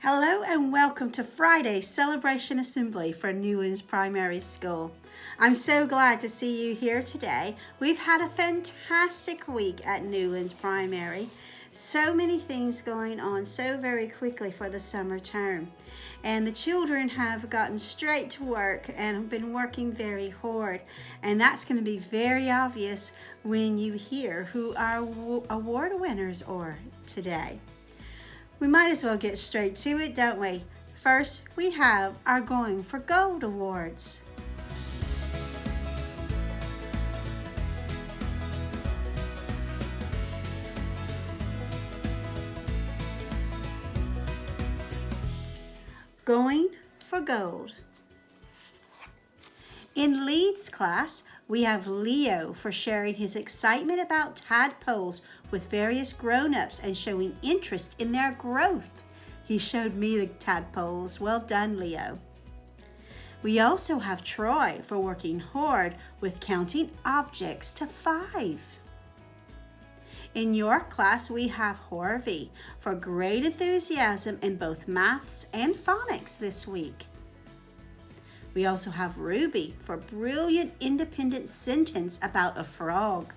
Hello and welcome to Friday's Celebration Assembly for Newlands Primary School. I'm so glad to see you here today. We've had a fantastic week at Newlands Primary. So many things going on so very quickly for the summer term. And the children have gotten straight to work and have been working very hard. And that's going to be very obvious when you hear who our award winners are today. We might as well get straight to it, don't we? First, we have our Going for Gold Awards. Going for Gold. In Leeds class, we have Leo for sharing his excitement about tadpoles with various grown-ups and showing interest in their growth. He showed me the tadpoles. Well done, Leo. We also have Troy for working hard with counting objects to 5. In your class, we have Harvey for great enthusiasm in both maths and phonics this week. We also have Ruby for brilliant independent sentence about a frog.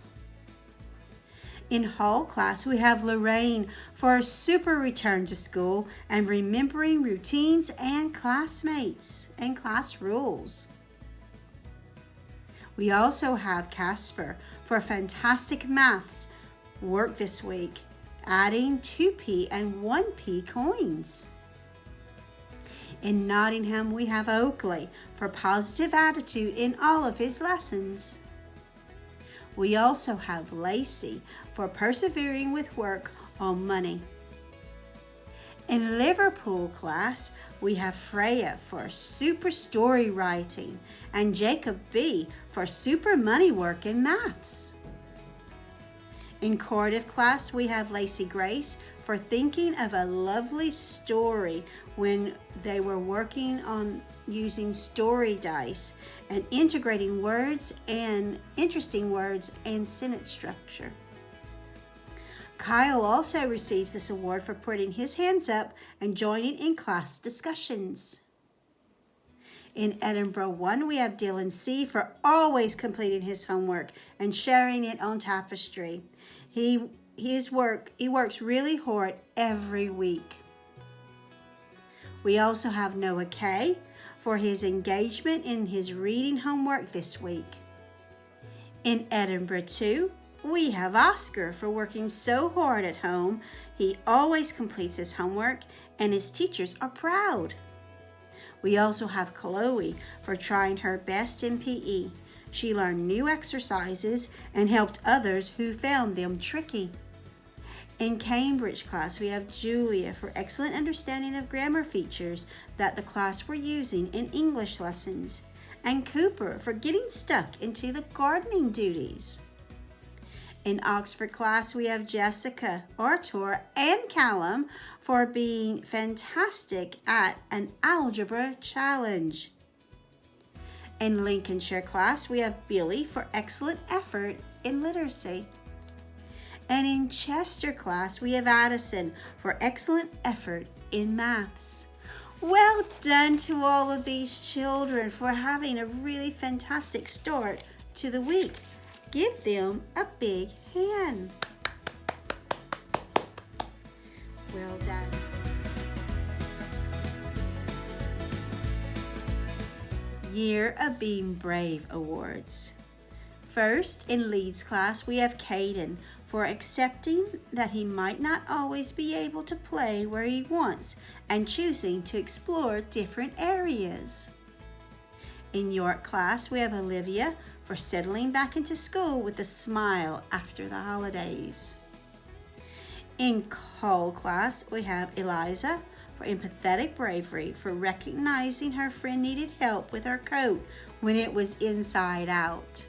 In Hall class, we have Lorraine for a super return to school and remembering routines and classmates and class rules. We also have Casper for fantastic maths work this week, adding 2p and 1p coins. In Nottingham, we have Oakley for positive attitude in all of his lessons. We also have Lacey for persevering with work on money. In Liverpool class, we have Freya for super story writing and Jacob B for super money work in maths. In Cardiff class, we have Lacey Grace for thinking of a lovely story when they were working on using story dice and integrating words and interesting words and sentence structure. Kyle also receives this award for putting his hands up and joining in class discussions. In Edinburgh 1, we have Dylan C for always completing his homework and sharing it on Tapestry. He works really hard every week. We also have Noah K for his engagement in his reading homework this week. In Edinburgh 2, we have Oscar for working so hard at home. He always completes his homework and his teachers are proud. We also have Chloe for trying her best in PE. She learned new exercises and helped others who found them tricky. In Cambridge class, we have Julia for excellent understanding of grammar features that the class were using in English lessons, and Cooper for getting stuck into the gardening duties. In Oxford class, we have Jessica, Artur, and Callum for being fantastic at an algebra challenge. In Lincolnshire class, we have Billy for excellent effort in literacy. And in Chester class, we have Addison for excellent effort in maths. Well done to all of these children for having a really fantastic start to the week. Give them a big hand. Well done. Year of Being Brave Awards. First, in Leeds class, we have Caden for accepting that he might not always be able to play where he wants and choosing to explore different areas. In York class, we have Olivia for settling back into school with a smile after the holidays. In Cole class, we have Eliza for empathetic bravery for recognizing her friend needed help with her coat when it was inside out.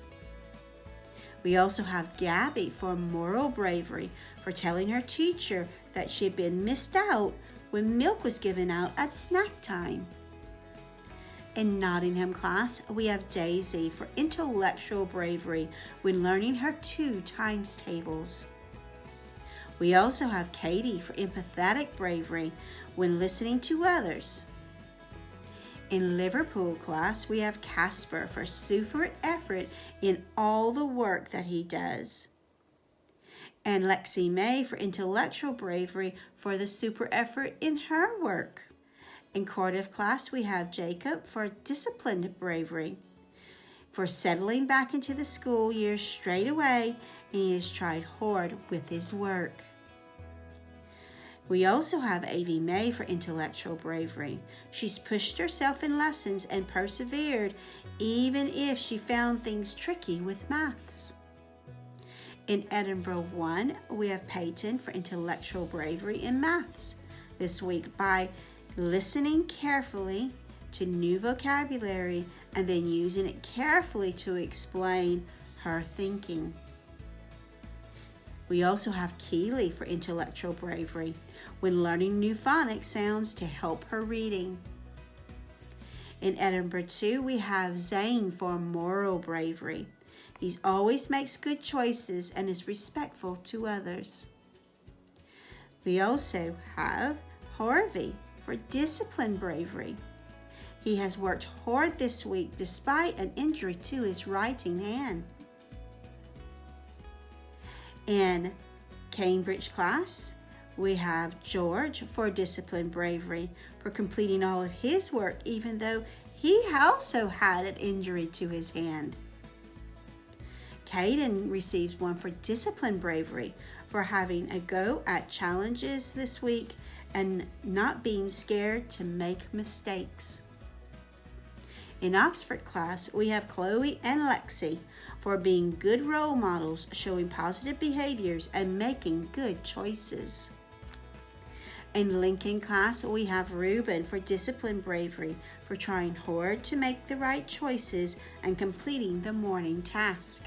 We also have Gabby for moral bravery for telling her teacher that she had been missed out when milk was given out at snack time. In Nottingham class, we have Daisy for intellectual bravery when learning her 2 times tables. We also have Katie for empathetic bravery when listening to others. In Liverpool class, we have Casper for super effort in all the work that he does. And Lexi May for intellectual bravery for the super effort in her work. In Cardiff class, we have Jacob for disciplined bravery, for settling back into the school year straight away, and he has tried hard with his work. We also have Avie May for intellectual bravery. She's pushed herself in lessons and persevered, even if she found things tricky with maths. In Edinburgh 1, we have Peyton for intellectual bravery in maths this week by listening carefully to new vocabulary and then using it carefully to explain her thinking. We also have Keely for intellectual bravery when learning new phonics sounds to help her reading. In Edinburgh 2, we have Zane for moral bravery. He always makes good choices and is respectful to others. We also have Harvey for disciplined bravery. He has worked hard this week despite an injury to his writing hand. In Cambridge class, we have George for disciplined bravery for completing all of his work even though he also had an injury to his hand. Caden receives one for disciplined bravery for having a go at challenges this week and not being scared to make mistakes. In Oxford class, we have Chloe and Lexi for being good role models, showing positive behaviors and making good choices. In Lincoln class, we have Reuben for disciplined bravery for trying hard to make the right choices and completing the morning task.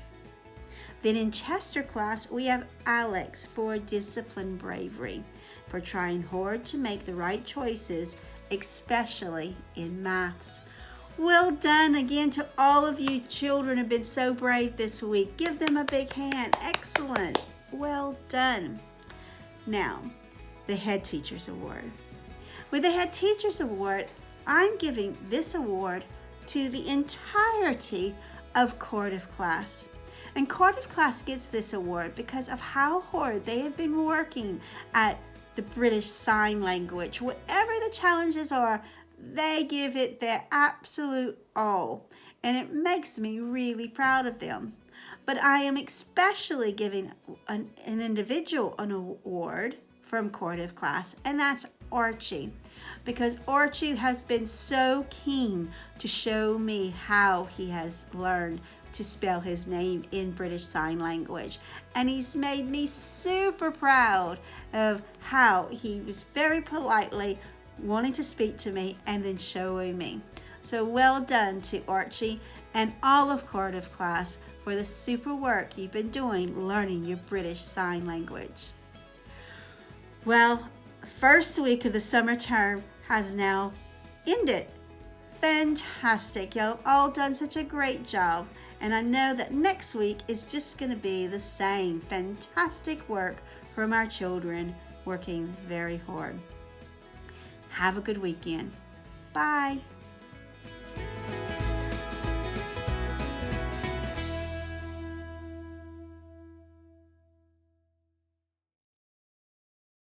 Then in Chester class, we have Alex for disciplined bravery for trying hard to make the right choices, especially in maths. Well done again to all of you children who have been so brave this week. Give them a big hand. Excellent. Well done. Now, the Head Teachers Award. With the Head Teachers Award, I'm giving this award to the entirety of Cardiff class. And Cardiff class gets this award because of how hard they have been working at the British Sign Language. Whatever the challenges are, they give it their absolute all. And it makes me really proud of them. But I am especially giving an individual an award from Cardiff class, and that's Archie. Because Archie has been so keen to show me how he has learned to spell his name in British Sign Language. And he's made me super proud of how he was very politely wanting to speak to me and then showing me. So well done to Archie and all of Cardiff class for the super work you've been doing learning your British Sign Language. Well, first week of the summer term has now ended. Fantastic. Y'all have all done such a great job. And I know that next week is just going to be the same fantastic work from our children working very hard. Have a good weekend. Bye.